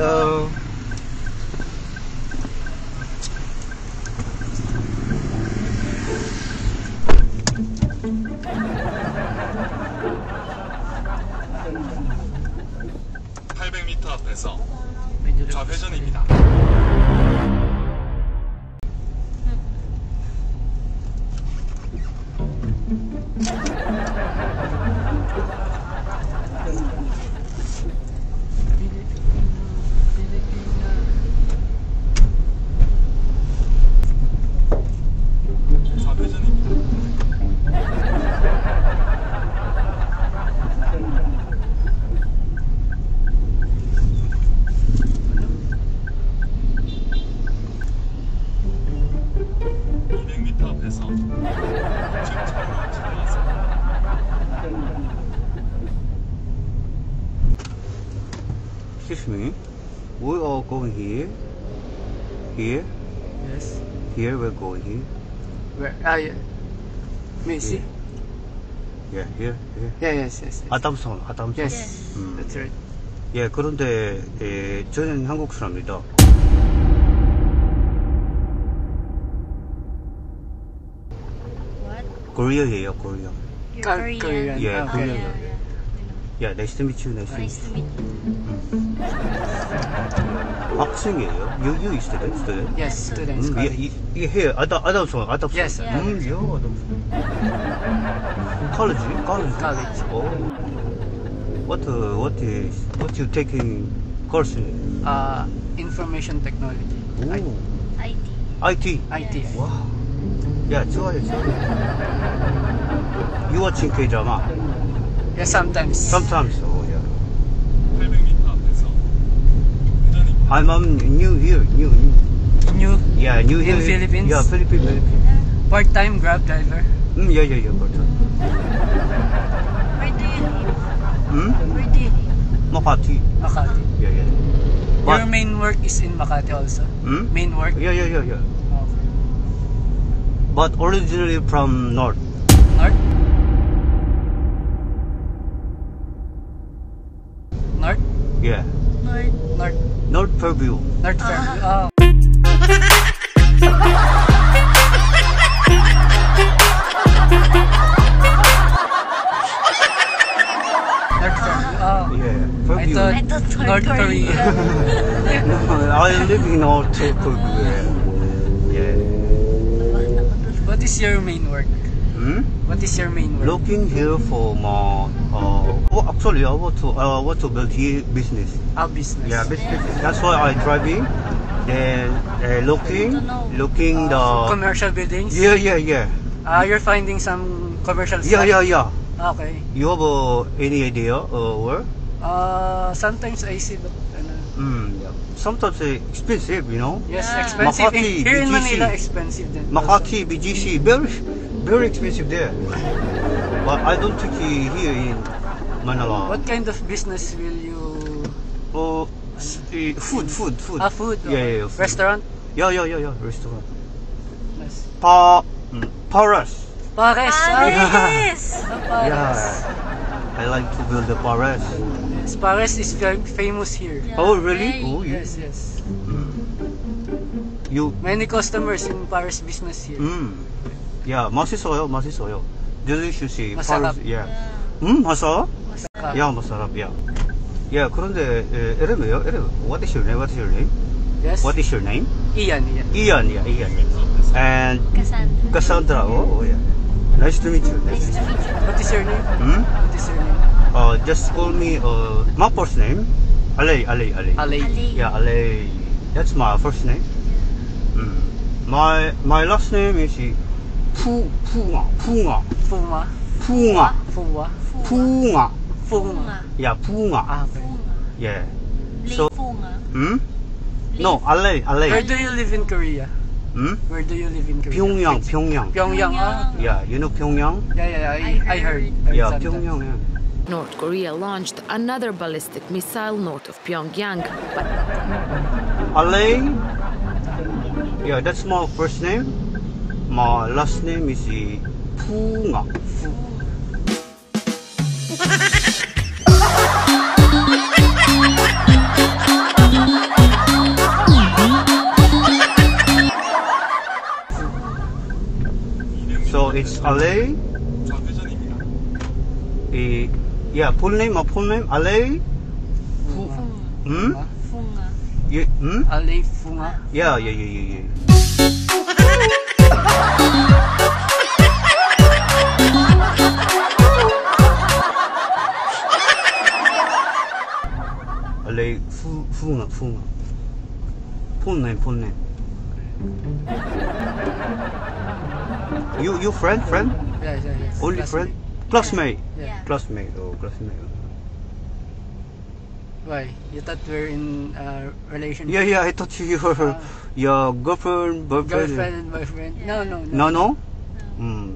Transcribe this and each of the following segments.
Hello. 앞에서 좌회전입니다. Excuse me, we are going here. Here? Yes. Here we're going here. Where? Yeah. May I see? Yeah, here. Yeah, yes. 아담성. Yes, that's right. 예, 그런데 저는 한국 사람입니다. What? Korea예요, Korea. You're Korean. Korean. Yeah, Okay. Korean. Yeah, nice to meet you. Nice to meet Nice to you. meet you. 학생이에요? You student? Yes, students. College. here, 아담성. Yes, sir. Yeah, 아담성. College. College. Oh. What you taking course in? Information technology. Ooh. IT. IT. IT. 와. 야, 좋아요. You watching K-drama? Yes, sometimes. Sometimes. Oh, yeah. 800m 앞에서 회전입니다. I'm new here. New. New Yeah, new here. In Philippines? Yeah, Philippines. part-time Grab driver. Yeah. But, Where do you live? hmm? Where do you live? Makati. Makati. Yeah. Your But, main work is in Makati also. hmm? Main work. Yeah. Okay. But originally from North. North. North. Yeah. North Fairview. North Fairview. Oh. North Fairview. Oh. Yeah. I Fairview. thought North Korea. No, I live in North Fairview. Yeah. What is your main work? Hmm? What is your main work? Looking here for more. Actually, I want to build here business. Business. Yeah, business. That's why I driving. Then looking the. Commercial buildings? Yeah. You're finding some commercial stuff? Yeah. Okay. You have any idea where? Sometimes I see, but Yeah. Sometimes expensive, you know. yes, Yeah. expensive. Makati, Here in BGC. Manila, expensive din. Makati, BGC, very expensive there. But I don't think here in Manila. What kind of business will you? Food. Food. Yeah, food. Restaurant. Yeah. Restaurant. Nice. Paras. Pares. Yes! Pares. Yeah. I like to build the Paras. Yes, Pares is famous here. Oh, really? Very. Oh, yeah. Yes. You. Many customers in Pares business here. Yeah, 맛있어요. Delicious. Masarap. Paras. Yeah. 맛있어? Masarap. Yeah, masarap. Yeah. Yeah, 그런데 이름이요? What is your name? Yes. What is your name? Ian. Ian. And Cassandra. Oh, yeah. Nice to meet you. Nice to meet you. What is your name? What is your name? Just call me my first name. Ale. Ali. Yeah, Ale. That's my first name. My last name is Funga. Yeah, Funga. Okay. Yeah. So, No, Ale. Where do you live in Korea? Where do you live in Korea? Pyongyang. Pyongyang. Yeah, you know Pyongyang? Yeah. I heard. Yeah, sometimes. Pyongyang. Yeah. North Korea launched another ballistic missile north of Pyongyang, but Ale. Yeah, that's my first name. My last name is Funga. Ale. 좌회전입니다. Yeah, full name, Ale. Funga. Hmm? Funga. Yeah, hmm? Ali Funga. Yeah, yeah, yeah, yeah, yeah. Ale Funga. Full name. You friend? Yes. Only Classmate. friend? Classmate. Yeah. Classmate. Why? You thought we're in a relationship? Yeah, I thought you were your girlfriend, boyfriend. Girlfriend and boyfriend? Yeah. No. No?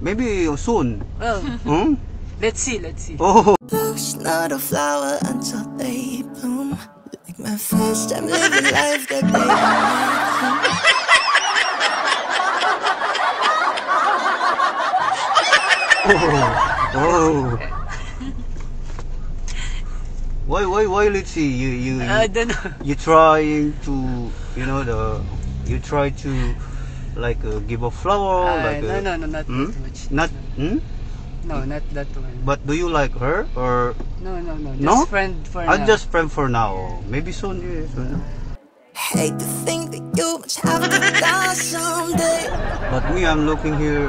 Maybe soon. Well, Hmm? let's see. Oh. Love's not a flower until they bloom. Like my first time living life that they Oh. Why let's see I don't know. you trying to you try to like give a flower like No, not that Hmm? much. Not No, not that one. But do you like her or No. Just No? friend for I'm now. just friend for now. Maybe soon, yeah. Soon. hate to think that you must have to die someday. But me, I'm looking here.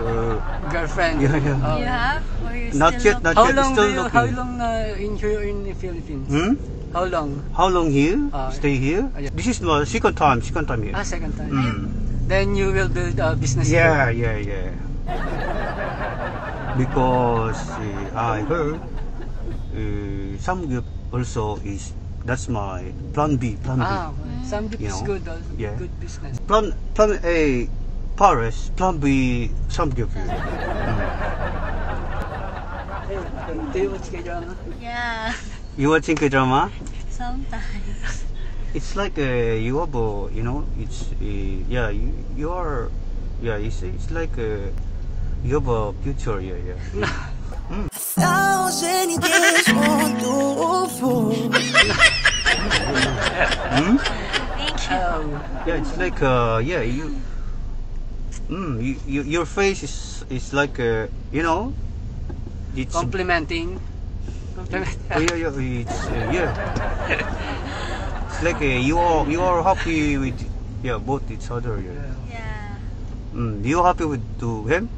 Girlfriend. Yeah. Oh. You have? Or you're Not still yet, not How yet. long Still do you? looking. How long in the Philippines? Hmm? How long? How long here? Ah, Stay here? yeah. This is my second time here. Second time. Mm. Then you will build a business. Yeah. here. Because I heard Samgyup also is that's my plan B. Okay. Some You is know? good. Also. Yeah. Good business. Plan A Paris, plan B Samgyup. Do you watch K-drama? Yeah. You watching K-drama? Sometimes. It's like you have a, it's you are, it's like you have a future, yeah. 1,000 years won't do for. Thank you. Yeah, it's like your face is like it's Complimenting. Oh, yeah, it's like you are happy with both each other, Yeah. You happy with to him?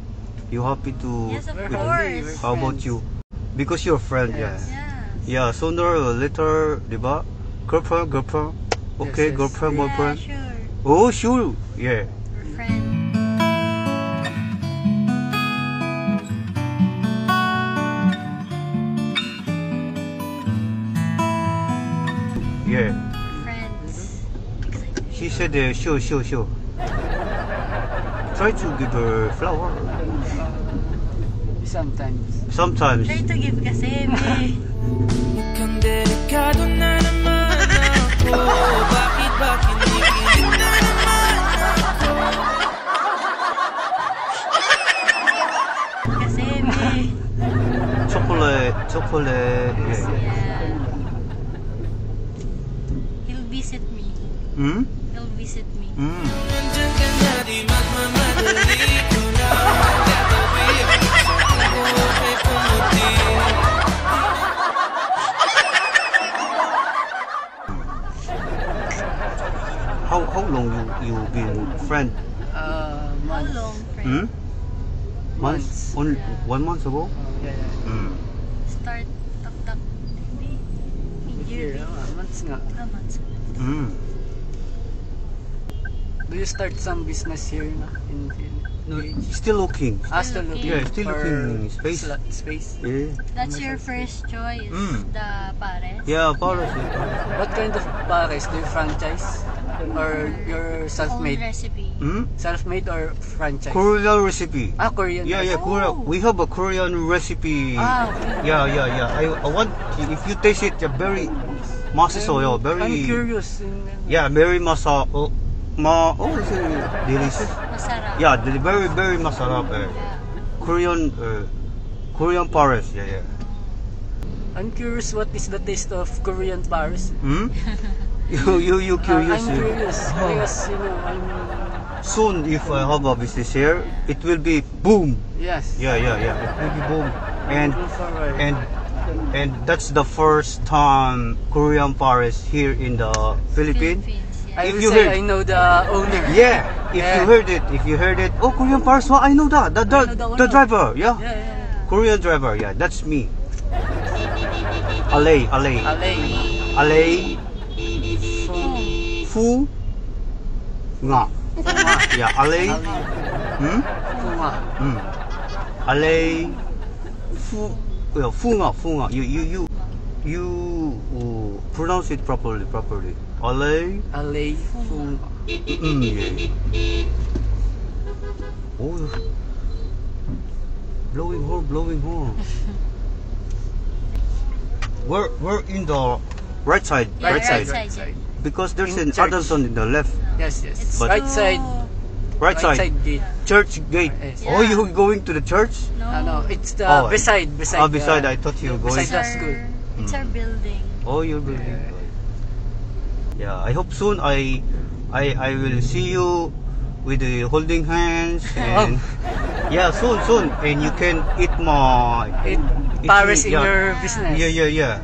You happy to Yes, of with course. How about you? Because you're a friend, Yes. Yeah. Sooner or later, diba? Girlfriend. Okay, Yes. girlfriend, Yeah, boyfriend. sure. Oh, sure. Yeah. We're friends. Yeah. Friends. She said, sure. Try to give her flower. Sometimes. Try to give kasi, babe. Mukhang delikado na naman ako. Bakit ba kinikilig na naman ako? Kasi, babe. Chocolate. Yeah. Yeah. He'll visit me. Hmm? He'll visit me. Nandyan ka na, di magmamadali ko na magtatawid. Sa buhay pumuti. How long you been friend? How Months. long, friend? Months. Only 1 month ago? Yeah. Start, tak, maybe. Year. Mid-year. Months nga. Months. Do you start some business here na in No, still looking. Still looking. Yeah, still for looking space. Space. Yeah. That's your first choice, the pares? Yeah, Paris. What kind of pares? Do you franchise? Or your Own self-made? recipe. Self-made or franchise? Korean recipe. Korean. Yeah, Korea. We have a Korean recipe. Okay. Yeah. I want if you taste it, very 맛있어요. Very. I'm curious. Yeah, very is it delicious? Masarap. Yeah, very masarap. Yeah. Korean Paris. Yeah. I'm curious what is the taste of Korean pares? You curious? I'm curious because I'm Soon, if I have a business here, it will be boom. yes. Yeah. It will be boom. Looking forward. And that's the first time Korean Paris here in the Philippines. Yeah. I if will you say heard- I know the owner. Yeah, if Yeah. you heard it. Oh, Korean Paris. Well, I know that. The know the owner. driver. Yeah. Yeah. Korean driver. Yeah, that's me. Alay. Alay. Fu. Nga. Yeah, alay. Hmm? Funga. Alay. Fu. Yeah, fu nga. You pronounce it properly. Alay. Alay. Funga. Yeah. Oh. Blowing horn. We're in the right side. Yeah, Right side. right side. Because there's In an church. Adamson in the left. Yes. It's But- Right too- side. Right side. gate. Church gate. Yes. Oh, Yeah. you going to the church? No. No, it's the Oh, beside. Beside. I thought you were going. beside the school. It's our building. Oh, you're building. Yeah, I hope soon I will see you with the holding hands and yeah, soon and you can eat my Paris in yeah. your business. Yeah.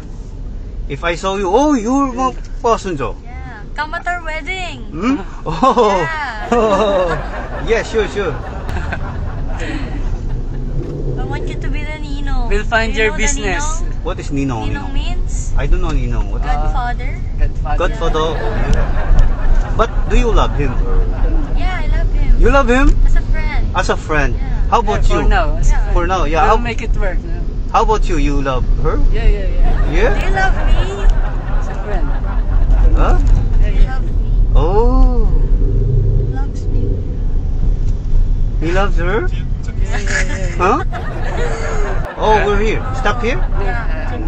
If I saw you, oh, you're my passenger. Yeah. Come at our wedding. Hmm? Oh. Yeah. Yeah, sure. I want you to be the Nino. We'll find Do you your know the business. What is Ninong? Nino? Nino means I don't know Ninong. What is Godfather. Godfather? Yeah. But do you love him? Yeah, I love him. You love him As a friend. as a friend. Yeah. How about For you? now. Yeah. For now, yeah. We'll make it work. No? How about you? You love her? Yeah. Do Yeah? you love me? As a friend. Huh? Do you love me? Oh, Loves me. he loves her? Yeah. Huh? Oh, we're here. Stop here?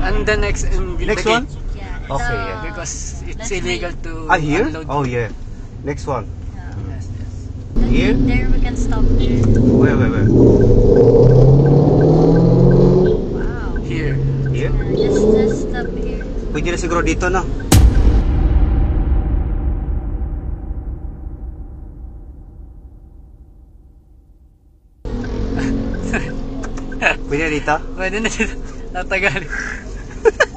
And the next Next the one? gate, Yeah. Okay, the- yeah. because it's Let's illegal wait. to Here? unload. Oh, yeah. Next one. Yes. Then Here? There we can stop there. Where? Wow. Here. Here? Just stop here. Pwede na siguro dito, no? Pwede na dito? Pwede na dito. Tatagal.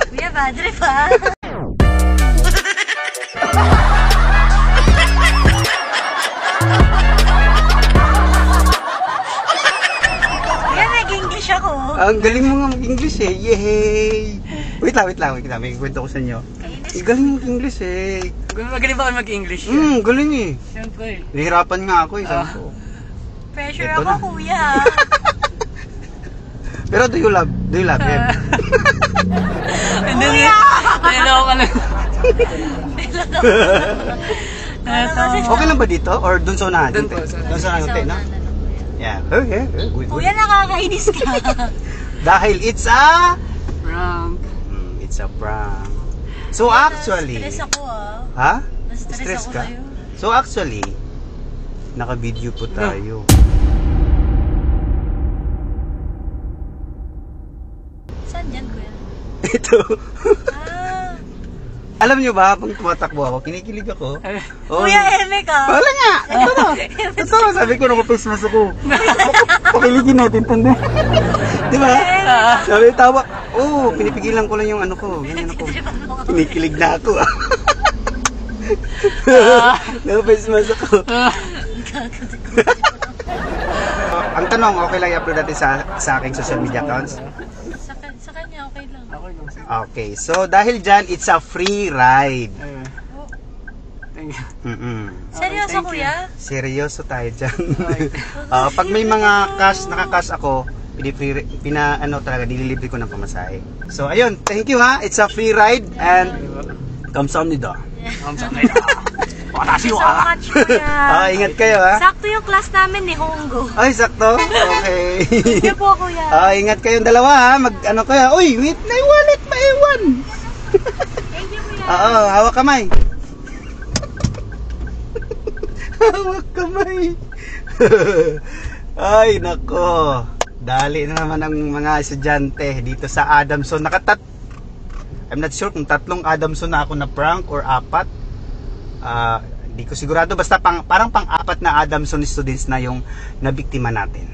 Kuya, bad trip ha? Kuya, nag-English ako. Ang galing mo nga mag-English eh. Yay! Wait lang. May kwento ko sa inyo. Ang galing mo mag-English eh. Magaling ba ako mag-English? Galing eh. Siyempre. Nahihirapan nga ako eh. sabi ko. Pressure Ito ako, na. kuya. Pero do you love him? And then, niloko ka lang. Okay lang ba dito? Or dun sa unahan? Dun po, sa unahan. Dun sa unahan, no? Yeah. Good. Kuya, nakakainis ka. Dahil it's a... Prank. It's a prank. So actually... Stress ako ah. Ha? Na-stress ako sa'yo. So actually, naka-video po tayo. Saan dyan, kuya? Ito. Ah. Alam nyo ba, habang tumatakbo ako, kinikilig ako. Oh, Kuya, eme ka. wala nga! Ito na, sabi ko, naka-face mask ako. Pakiligin natin, tanda. Di ba? Sabi, tawa. Oo, pinipigilan ko lang yung ano ko. Ganyan ako. Kinikilig na ako. Naka-face mask ako. Ang tanong, okay lang i-upload natin sa aking social media accounts? Sa kanya, okay lang. Ako lang. Okay, so dahil dyan, it's a free ride. Thank you. Seryoso, thank you. kuya? Seryoso tayo dyan. Pag may mga naka-cash ako, nililibre ko ng pamasahe. So, ayun, thank you ha. It's a free ride and kamsahamnida. Thank you so much, kuya. Ingat kayo ha. Sakto yung class namin ni Hongo. Ay, sakto? Okay. Thank you po, kuya. Ingat kayong dalawa ha. Ano kaya? Uy, wait, may wallet, maiwan. Thank you, kuya. Oo, hawak kamay. Hawak kamay. Ay, nako. Dali na naman ang mga estudyante dito sa Adamson. I'm not sure kung 3 Adamson na ako na prank or 4. Di ko sigurado, basta parang pang-apat na Adamson students na yung nabiktima natin.